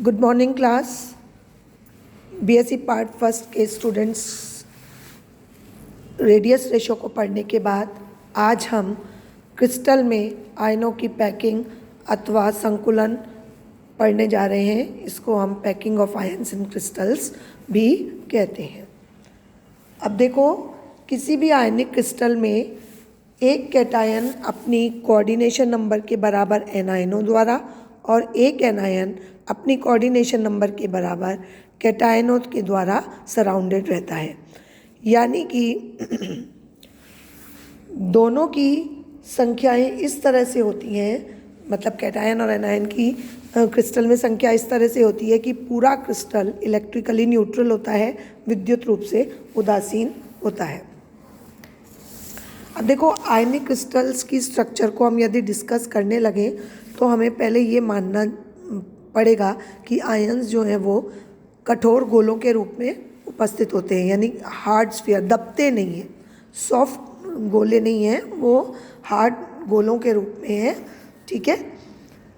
Good morning class. BSc part first के students radius ratio को पढ़ने के बाद आज हम क्रिस्टल में आयनों की पैकिंग अथवा संकुलन पढ़ने जा रहे हैं। इसको हम packing of ions in crystals भी कहते हैं। अब देखो, किसी भी आयनिक क्रिस्टल में एक कैटायन अपनी कोऑर्डिनेशन नंबर के बराबर एनायनों द्वारा और एक एनायन अपनी कोऑर्डिनेशन नंबर के बराबर कैटायनों के द्वारा सराउंडेड रहता है। यानी कि दोनों की संख्याएं इस तरह से होती हैं, मतलब कैटायन और एनायन की क्रिस्टल में संख्या इस तरह से होती है कि पूरा क्रिस्टल इलेक्ट्रिकली न्यूट्रल होता है, विद्युत रूप से उदासीन होता है। अब देखो, आयनिक क्रिस्टल्स की स्ट्रक्चर को हम यदि डिस्कस करने लगें तो हमें पहले ये मानना पड़ेगा कि आयन्स जो हैं वो कठोर गोलों के रूप में उपस्थित होते हैं, यानी हार्ड स्फीयर, दबते नहीं हैं, सॉफ्ट गोले नहीं हैं, वो हार्ड गोलों के रूप में हैं। ठीक है।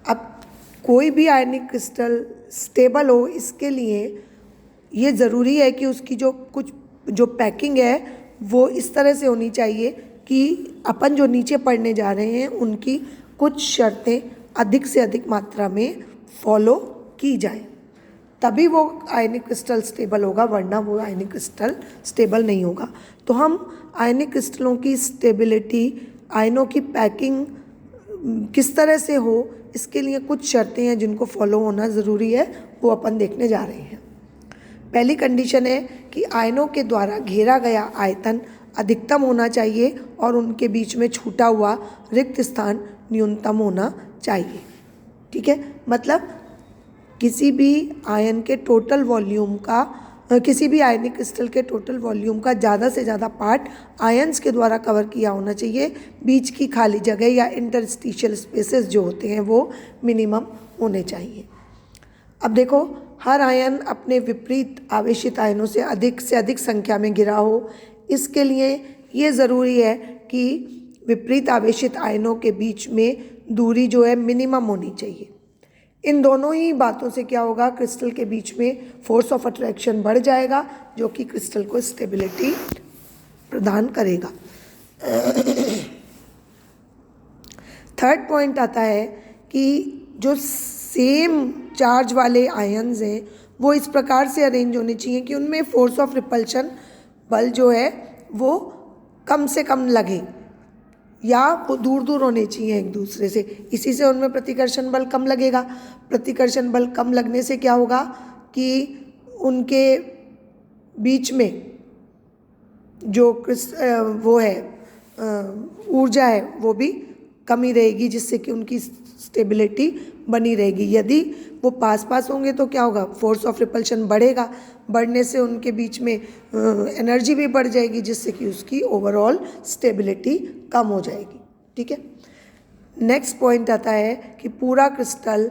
अब कोई भी आयनिक क्रिस्टल स्टेबल हो, इसके लिए ये ज़रूरी है कि उसकी जो पैकिंग है वो इस तरह से होनी चाहिए कि अपन जो नीचे पढ़ने जा रहे हैं उनकी कुछ शर्तें अधिक से अधिक मात्रा में फॉलो की जाए, तभी वो आयनिक क्रिस्टल स्टेबल होगा, वरना वो आयनिक क्रिस्टल स्टेबल नहीं होगा। तो हम आयनिक क्रिस्टलों की स्टेबिलिटी, आयनों की पैकिंग किस तरह से हो, इसके लिए कुछ शर्तें हैं जिनको फॉलो होना ज़रूरी है, वो अपन देखने जा रहे हैं। पहली कंडीशन है कि आयनों के द्वारा घेरा गया आयतन अधिकतम होना चाहिए और उनके बीच में छूटा हुआ रिक्त स्थान न्यूनतम होना चाहिए। ठीक है, मतलब किसी भी आयन के टोटल वॉल्यूम का, किसी भी आयनिक क्रिस्टल के टोटल वॉल्यूम का ज़्यादा से ज़्यादा पार्ट आयन्स के द्वारा कवर किया होना चाहिए। बीच की खाली जगह या इंटरस्टिशियल स्पेसेस जो होते हैं वो मिनिमम होने चाहिए। अब देखो, हर आयन अपने विपरीत आवेशित आयनों से अधिक संख्या में घिरा हो। इसके लिए ये ज़रूरी है कि विपरीत आवेशित आयनों के बीच में दूरी जो है मिनिमम होनी चाहिए। इन दोनों ही बातों से क्या होगा, क्रिस्टल के बीच में फोर्स ऑफ अट्रैक्शन बढ़ जाएगा, जो कि क्रिस्टल को स्टेबिलिटी प्रदान करेगा। थर्ड पॉइंट आता है कि जो सेम चार्ज वाले आयन्स हैं वो इस प्रकार से अरेंज होने चाहिए कि उनमें फोर्स ऑफ रिपल्शन बल जो है वो कम से कम लगे, या वो दूर दूर होने चाहिए एक दूसरे से। इसी से उनमें प्रतिकर्षण बल कम लगेगा। प्रतिकर्षण बल कम लगने से क्या होगा कि उनके बीच में जो वो है ऊर्जा है वो भी कमी रहेगी, जिससे कि उनकी स्टेबिलिटी बनी रहेगी। यदि वो पास पास होंगे तो क्या होगा, फोर्स ऑफ रिपल्शन बढ़ेगा, बढ़ने से उनके बीच में एनर्जी भी बढ़ जाएगी, जिससे कि उसकी ओवरऑल स्टेबिलिटी कम हो जाएगी। ठीक है। नेक्स्ट पॉइंट आता है कि पूरा क्रिस्टल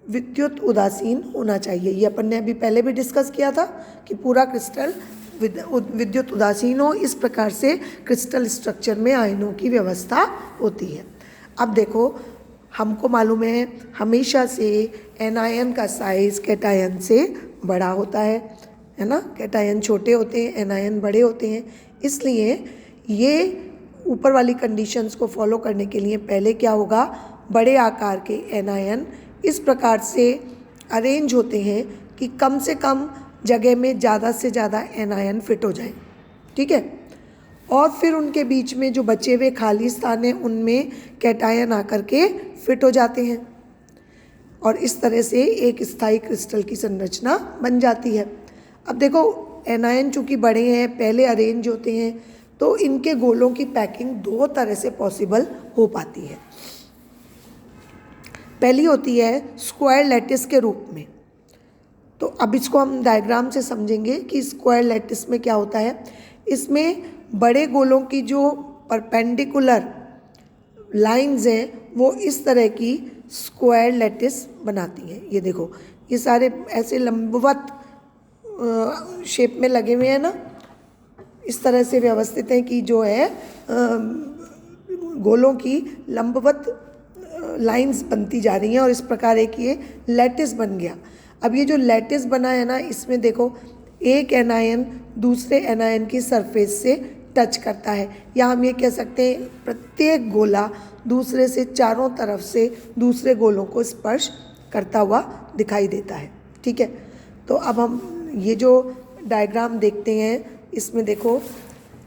विद्युत उदासीन होना चाहिए। ये अपन ने अभी पहले भी डिस्कस किया था कि पूरा क्रिस्टल विद्युत उदासीन हो। इस प्रकार से क्रिस्टल स्ट्रक्चर में आयनों की व्यवस्था होती है। अब देखो, हमको मालूम है हमेशा से एनायन का साइज कैटायन से बड़ा होता है ना। कैटायन छोटे होते हैं, एनायन बड़े होते हैं। इसलिए ये ऊपर वाली कंडीशंस को फॉलो करने के लिए पहले क्या होगा, बड़े आकार के एनायन इस प्रकार से अरेंज होते हैं कि कम से कम जगह में ज़्यादा से ज़्यादा एनायन फिट हो जाए। ठीक है। और फिर उनके बीच में जो बचे हुए खाली स्थान हैं उनमें कैटायन आकर के फिट हो जाते हैं और इस तरह से एक स्थायी क्रिस्टल की संरचना बन जाती है। अब देखो, एनायन चूँकि बड़े हैं, पहले अरेंज होते हैं, तो इनके गोलों की पैकिंग दो तरह से पॉसिबल हो पाती है। पहली होती है स्क्वायर लैटिस के रूप में। तो अब इसको हम डायग्राम से समझेंगे कि स्क्वायर लैटिस में क्या होता है। इसमें बड़े गोलों की जो परपेंडिकुलर लाइंस हैं वो इस तरह की स्क्वायर लैटिस बनाती हैं। ये देखो, ये सारे ऐसे लंबवत शेप में लगे हुए हैं ना, इस तरह से व्यवस्थित हैं कि जो है गोलों की लंबवत लाइंस बनती जा रही हैं और इस प्रकार एक ये लैटिस बन गया। अब ये जो लैटिस बना है ना, इसमें देखो एक एनायन दूसरे एनायन की सरफेस से टच करता है, या हम ये कह सकते हैं प्रत्येक गोला दूसरे से चारों तरफ से दूसरे गोलों को स्पर्श करता हुआ दिखाई देता है। ठीक है, तो अब हम ये जो डायग्राम देखते हैं, इसमें देखो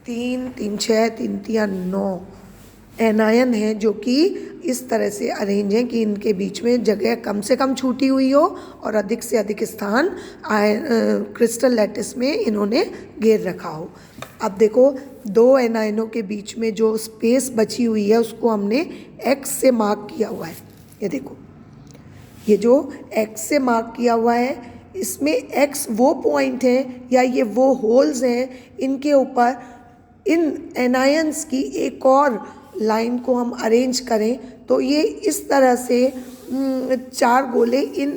3 3 6 3 3 9 एनायन हैं जो कि इस तरह से अरेंज हैं कि इनके बीच में जगह कम से कम छूटी हुई हो और अधिक से अधिक स्थान क्रिस्टल लैटिस में इन्होंने घेर रखा हो। अब देखो 2 एनायनों के बीच में जो स्पेस बची हुई है उसको हमने एक्स से मार्क किया हुआ है। ये देखो, ये जो एक्स से मार्क किया हुआ है, इसमें एक्स वो पॉइंट हैं या ये वो होल्स हैं, इनके ऊपर इन एनायंस की एक और लाइन को हम अरेंज करें तो ये इस तरह से 4 गोले इन,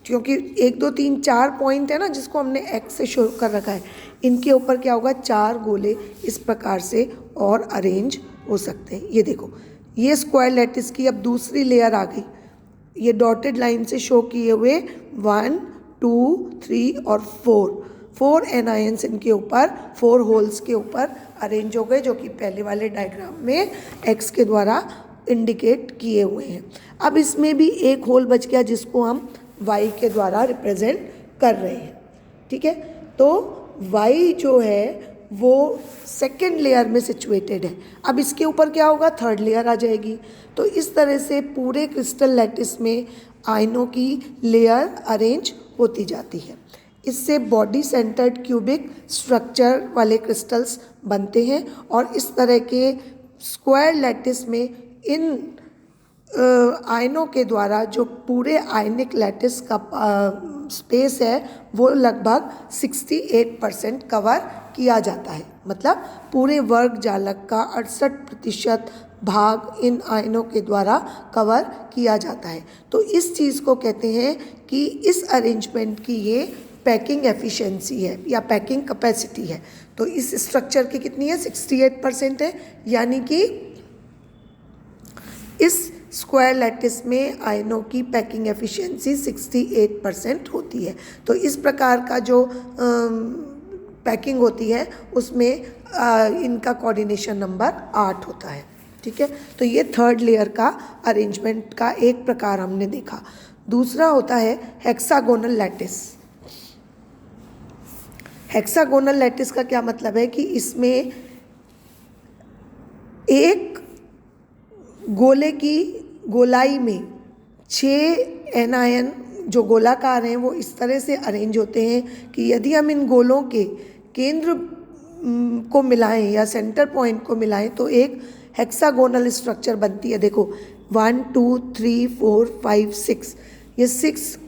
क्योंकि 1 2 3 4 पॉइंट है ना जिसको हमने एक्स से शो कर रखा है, इनके ऊपर क्या होगा, 4 गोले इस प्रकार से और अरेंज हो सकते हैं। ये देखो, ये स्क्वायर लैटिस की अब दूसरी लेयर आ गई, ये डॉटेड लाइन से शो किए हुए 1 2 3 और 4 एनायंस इनके ऊपर 4 होल्स के ऊपर अरेंज हो गए, जो कि पहले वाले डायग्राम में एक्स के द्वारा इंडिकेट किए हुए हैं। अब इसमें भी एक होल बच गया जिसको हम वाई के द्वारा रिप्रेजेंट कर रहे हैं। ठीक है, तो वाई जो है वो सेकेंड लेयर में सिचुएटेड है। अब इसके ऊपर क्या होगा, थर्ड लेयर आ जाएगी। तो इस तरह से पूरे क्रिस्टल लैटिस में आयनों की लेयर अरेंज होती जाती है। इससे बॉडी सेंटर्ड क्यूबिक स्ट्रक्चर वाले क्रिस्टल्स बनते हैं और इस तरह के स्क्वायर लैटिस में इन आयनों के द्वारा जो पूरे आयनिक लैटिस का स्पेस है वो लगभग 68% कवर किया जाता है। मतलब पूरे वर्ग जालक का 68% भाग इन आयनों के द्वारा कवर किया जाता है। तो इस चीज़ को कहते हैं कि इस अरेंजमेंट की ये पैकिंग एफिशिएंसी है या पैकिंग कैपेसिटी है। तो इस स्ट्रक्चर की कितनी है, 68% है, यानी कि इस स्क्वायर लैटिस में आयनों की पैकिंग एफिशिएंसी 68% होती है। तो इस प्रकार का जो पैकिंग होती है उसमें इनका कोऑर्डिनेशन नंबर 8 होता है। ठीक है, तो ये थर्ड लेयर का अरेंजमेंट का एक प्रकार हमने देखा। दूसरा होता है हेक्सागोनल लैटिस। हेक्सागोनल लैटिस का क्या मतलब है कि इसमें एक गोले की गोलाई में 6 एनायन जो गोलाकार हैं वो इस तरह से अरेंज होते हैं कि यदि हम इन गोलों के केंद्र को मिलाएं या सेंटर पॉइंट को मिलाएं तो एक हेक्सागोनल स्ट्रक्चर बनती है। देखो 1 2 3 4 5 6, ये 6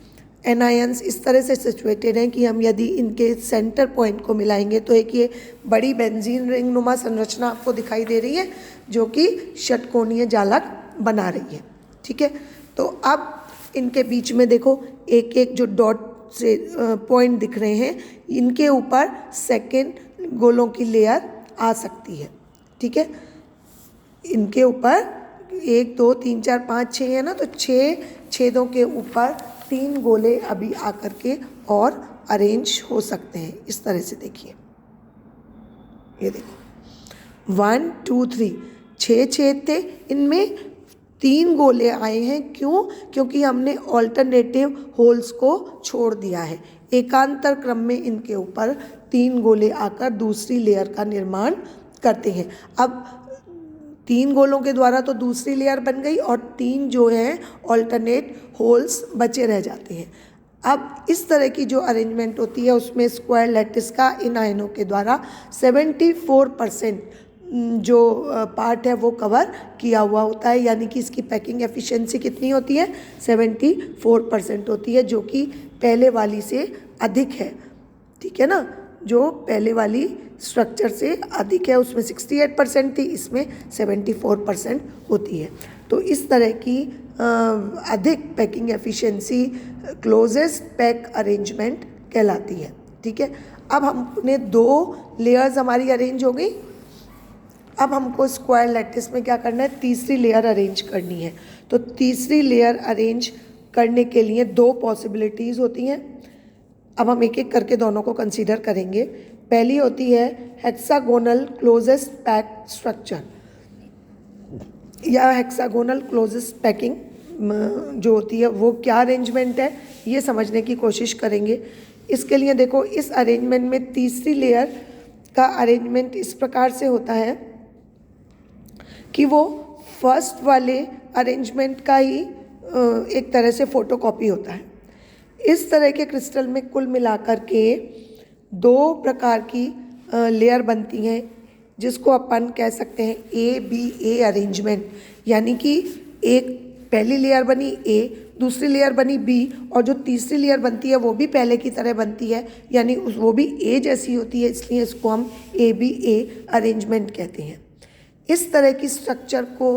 एनायंस इस तरह से सिचुएटेड हैं कि हम यदि इनके सेंटर पॉइंट को मिलाएंगे तो एक ये बड़ी बेंजीन रिंग नुमा संरचना आपको दिखाई दे रही है जो कि षटकोणीय जालक बना रही है। ठीक है, तो अब इनके बीच में देखो एक एक जो डॉट से पॉइंट दिख रहे हैं, इनके ऊपर सेकेंड गोलों की लेयर आ सकती है। ठीक है, इनके ऊपर 1 2 3 4 5 6 है ना, तो 6 छेदों के ऊपर 3 गोले अभी आकर के और अरेंज हो सकते हैं। इस तरह से देखिए, ये देखो 1 2 3 6 छेद थे, इनमें 3 गोले आए हैं। क्यों? क्योंकि हमने ऑल्टरनेटिव होल्स को छोड़ दिया है। एकांतर क्रम में इनके ऊपर 3 गोले आकर दूसरी लेयर का निर्माण करते हैं। अब 3 गोलों के द्वारा तो दूसरी लेयर बन गई और 3 जो हैं ऑल्टरनेट होल्स बचे रह जाते हैं। अब इस तरह की जो अरेंजमेंट होती है उसमें स्क्वायर लैटिस का इन आयनों के द्वारा 74% जो पार्ट है वो कवर किया हुआ होता है, यानी कि इसकी पैकिंग एफिशिएंसी कितनी होती है, 74% होती है, जो कि पहले वाली से अधिक है। ठीक है ना, जो पहले वाली स्ट्रक्चर से अधिक है, उसमें 68% थी, इसमें 74% होती है। तो इस तरह की अधिक packing efficiency closest pack arrangement कहलाती है। ठीक है, अब हमने 2 लेयर्स हमारी अरेंज हो गई। अब हमको स्क्वायर लैटिस में क्या करना है, तीसरी लेयर अरेंज करनी है। तो तीसरी लेयर अरेंज करने के लिए दो पॉसिबिलिटीज़ होती हैं। अब हम एक एक करके दोनों को कंसीडर करेंगे। पहली होती है हेक्सागोनल क्लोजेस्ट पैक स्ट्रक्चर या हेक्सागोनल क्लोजेस्ट पैकिंग जो होती है वो क्या अरेंजमेंट है ये समझने की कोशिश करेंगे। इसके लिए देखो, इस अरेंजमेंट में तीसरी लेयर का अरेंजमेंट इस प्रकार से होता है कि वो फर्स्ट वाले अरेंजमेंट का ही एक तरह से फोटोकॉपी होता है। इस तरह के क्रिस्टल में कुल मिलाकर के दो प्रकार की लेयर बनती हैं, जिसको अपन कह सकते हैं ABA अरेंजमेंट, यानी कि एक पहली लेयर बनी A, दूसरी लेयर बनी B और जो तीसरी लेयर बनती है वो भी पहले की तरह बनती है, यानी वो भी A जैसी होती है, इसलिए इसको हम ABA अरेंजमेंट कहते हैं। इस तरह की स्ट्रक्चर को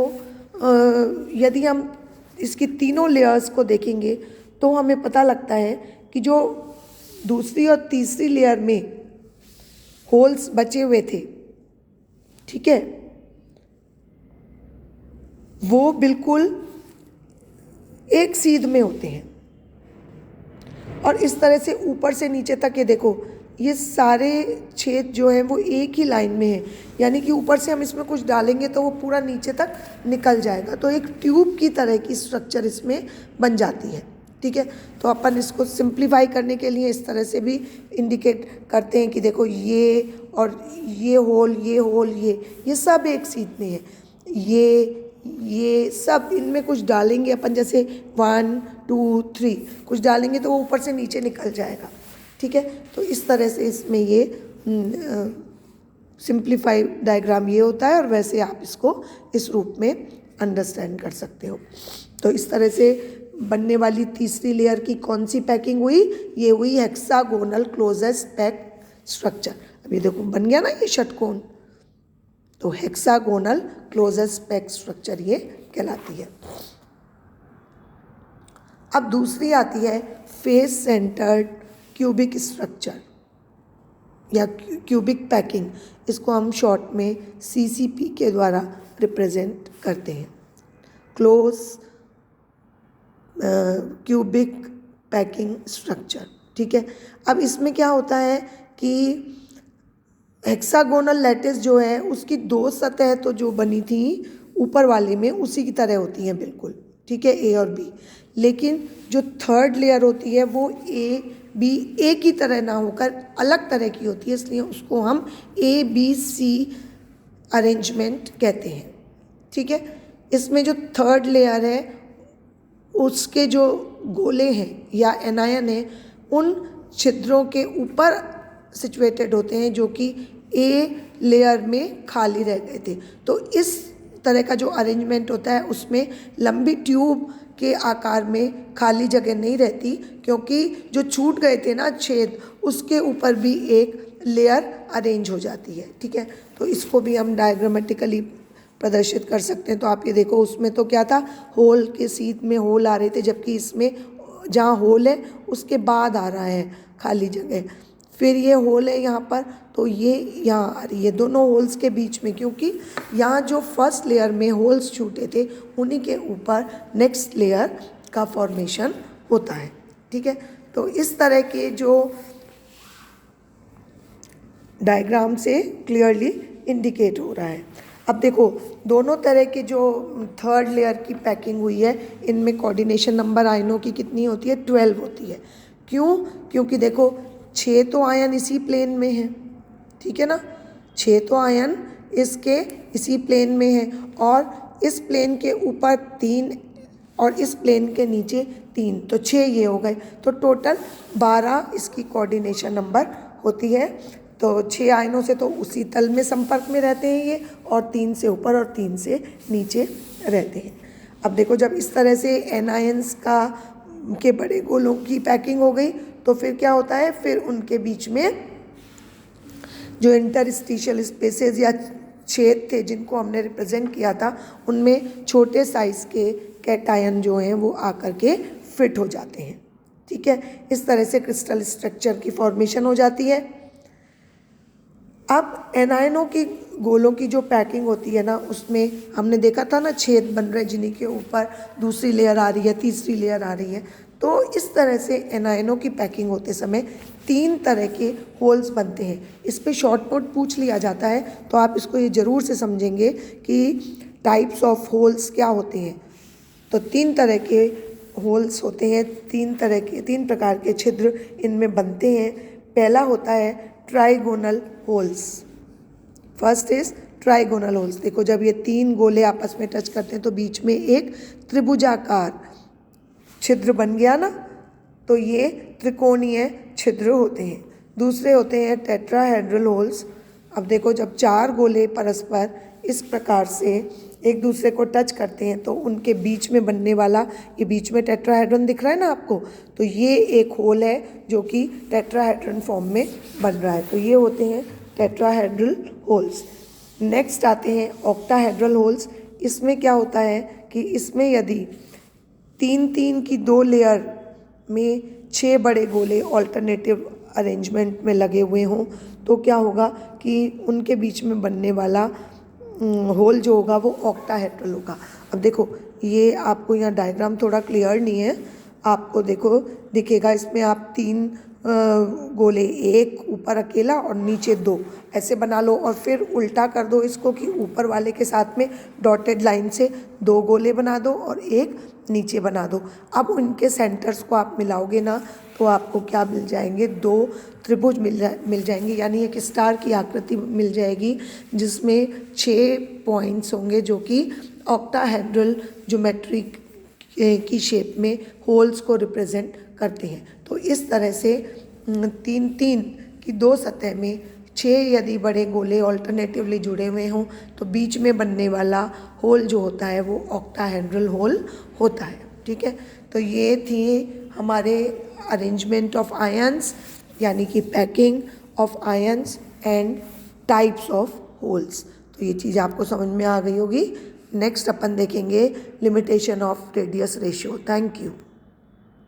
यदि हम इसकी तीनों लेयर्स को देखेंगे तो हमें पता लगता है कि जो दूसरी और तीसरी लेयर में होल्स बचे हुए थे, ठीक है, वो बिल्कुल एक सीध में होते हैं। और इस तरह से ऊपर से नीचे तक ये देखो, ये सारे छेद जो हैं वो एक ही लाइन में है, यानी कि ऊपर से हम इसमें कुछ डालेंगे तो वो पूरा नीचे तक निकल जाएगा। तो एक ट्यूब की तरह की स्ट्रक्चर इसमें बन जाती है, ठीक है। तो अपन इसको सिंप्लीफाई करने के लिए इस तरह से भी इंडिकेट करते हैं कि देखो ये और ये होल, ये सब एक सीध में है। ये सब इनमें कुछ डालेंगे अपन, जैसे 1 2 3 कुछ डालेंगे तो वो ऊपर से नीचे निकल जाएगा, ठीक है। तो इस तरह से इसमें ये सिंप्लीफाइड डायग्राम ये होता है, और वैसे आप इसको इस रूप में अंडरस्टैंड कर सकते हो। तो इस तरह से बनने वाली तीसरी लेयर की कौन सी पैकिंग हुई? ये हुई हेक्सागोनल क्लोजेस्ट पैक स्ट्रक्चर। अब ये देखो बन गया ना ये षटकोण, तो हेक्सागोनल क्लोजेस्ट पैक स्ट्रक्चर ये कहलाती है। अब दूसरी आती है फेस सेंटर्ड क्यूबिक स्ट्रक्चर या क्यूबिक पैकिंग। इसको हम शॉर्ट में CCP के द्वारा रिप्रेजेंट करते हैं, क्लोज क्यूबिक पैकिंग स्ट्रक्चर, ठीक है। अब इसमें क्या होता है कि हेक्सागोनल लैटिस जो है उसकी दो सतह तो जो बनी थी ऊपर वाले में उसी की तरह होती हैं बिल्कुल, ठीक है, A और B। लेकिन जो थर्ड लेयर होती है वो A की तरह ना होकर अलग तरह की होती है, इसलिए उसको हम ABC अरेंजमेंट कहते हैं, ठीक है। इसमें जो थर्ड लेयर है उसके जो गोले हैं या एनायन है उन छिद्रों के ऊपर सिचुएटेड होते हैं, जो कि A लेयर में खाली रह गए थे। तो इस तरह का जो अरेंजमेंट होता है उसमें लंबी ट्यूब के आकार में खाली जगह नहीं रहती, क्योंकि जो छूट गए थे ना छेद, उसके ऊपर भी एक लेयर अरेंज हो जाती है, ठीक है। तो इसको भी हम डायग्रामेटिकली प्रदर्शित कर सकते हैं। तो आप ये देखो, उसमें तो क्या था, होल के सीध में होल आ रहे थे, जबकि इसमें जहाँ होल है उसके बाद आ रहा है खाली जगह। फिर ये होल है यहाँ पर, तो ये यहाँ आ रही है दोनों होल्स के बीच में, क्योंकि यहाँ जो फर्स्ट लेयर में होल्स छूटे थे उन्हीं के ऊपर नेक्स्ट लेयर का फॉर्मेशन होता है, ठीक है। तो इस तरह के जो डायग्राम से क्लियरली इंडिकेट हो रहा है। अब देखो, दोनों तरह के जो थर्ड लेयर की पैकिंग हुई है इनमें कोऑर्डिनेशन नंबर आयनों की कितनी होती है? 12 होती है। क्यों? क्योंकि देखो 6 तो आयन इसी प्लेन में है, ठीक है ना, 6 तो आयन इसके इसी प्लेन में है, और इस प्लेन के ऊपर 3 और इस प्लेन के नीचे 3, तो 6 ये हो गए। तो टोटल 12 इसकी कोऑर्डिनेशन नंबर होती है। तो 6 आयनों से तो उसी तल में संपर्क में रहते हैं ये, और 3 से ऊपर और 3 से नीचे रहते हैं। अब देखो, जब इस तरह से एनायंस के बड़े गोलों की पैकिंग हो गई तो फिर क्या होता है, फिर उनके बीच में जो इंटरस्टिशियल स्पेसेस या छेद थे जिनको हमने रिप्रेजेंट किया था, उनमें छोटे साइज़ के कैटायन जो हैं वो आकर के फिट हो जाते हैं, ठीक है। इस तरह से क्रिस्टल स्ट्रक्चर की फॉर्मेशन हो जाती है। अब एनायनों की गोलों की जो पैकिंग होती है ना, उसमें हमने देखा था ना छेद बन रहे जिन्हीं के ऊपर दूसरी लेयर आ रही है, तीसरी लेयर आ रही है। तो इस तरह से एनायनों की पैकिंग होते समय 3 तरह के होल्स बनते हैं। इस पे शॉर्ट नोट पूछ लिया जाता है, तो आप इसको ये ज़रूर से समझेंगे कि टाइप्स ऑफ होल्स क्या होते हैं। तो 3 तरह के होल्स होते हैं, 3 प्रकार के छिद्र इनमें बनते हैं। पहला होता है trigonal holes. First is trigonal holes. देखो, जब ये 3 गोले आपस में टच करते हैं तो बीच में एक त्रिभुजाकार छिद्र बन गया ना, तो ये त्रिकोणीय छिद्र होते हैं। दूसरे होते हैं टेट्राहेड्रल होल्स। अब देखो, जब 4 गोले परस्पर इस प्रकार से एक दूसरे को टच करते हैं तो उनके बीच में बनने वाला, ये बीच में टेट्राहेड्रन दिख रहा है ना आपको, तो ये एक होल है जो कि टेट्राहेड्रन फॉर्म में बन रहा है। तो ये होते हैं टेट्राहेड्रल होल्स। नेक्स्ट आते हैं ऑक्टाहेड्रल होल्स। इसमें क्या होता है कि इसमें यदि 3-3 की 2 लेयर में 6 बड़े गोले ऑल्टरनेटिव अरेंजमेंट में लगे हुए हों तो क्या होगा कि उनके बीच में बनने वाला होल जो होगा वो ऑक्टाहेड्रल होगा। अब देखो, ये आपको यहाँ डायग्राम थोड़ा क्लियर नहीं है, आपको देखो दिखेगा, इसमें आप 3 गोले, एक ऊपर अकेला और नीचे 2 ऐसे बना लो और फिर उल्टा कर दो इसको कि ऊपर वाले के साथ में डॉटेड लाइन से 2 गोले बना दो और एक नीचे बना दो। अब उनके सेंटर्स को आप मिलाओगे ना तो आपको क्या मिल जाएंगे, 2 त्रिभुज मिल जाएंगे, यानी एक स्टार की आकृति मिल जाएगी जिसमें 6 पॉइंट्स होंगे जो कि ऑक्टाहेड्रल ज्योमेट्री की शेप में होल्स को रिप्रेजेंट करते हैं। तो इस तरह से 3-3 की 2 सतह में 6 यदि बड़े गोले ऑल्टरनेटिवली जुड़े हुए हों तो बीच में बनने वाला होल जो होता है वो ऑक्टाहेड्रल होल होता है। ठीक है, तो ये थी हमारे अरेंजमेंट ऑफ आयंस, यानी कि packing of ions and types of holes. तो ये चीज़ आपको समझ में आ गई होगी। नेक्स्ट अपन देखेंगे limitation of radius ratio. Thank you.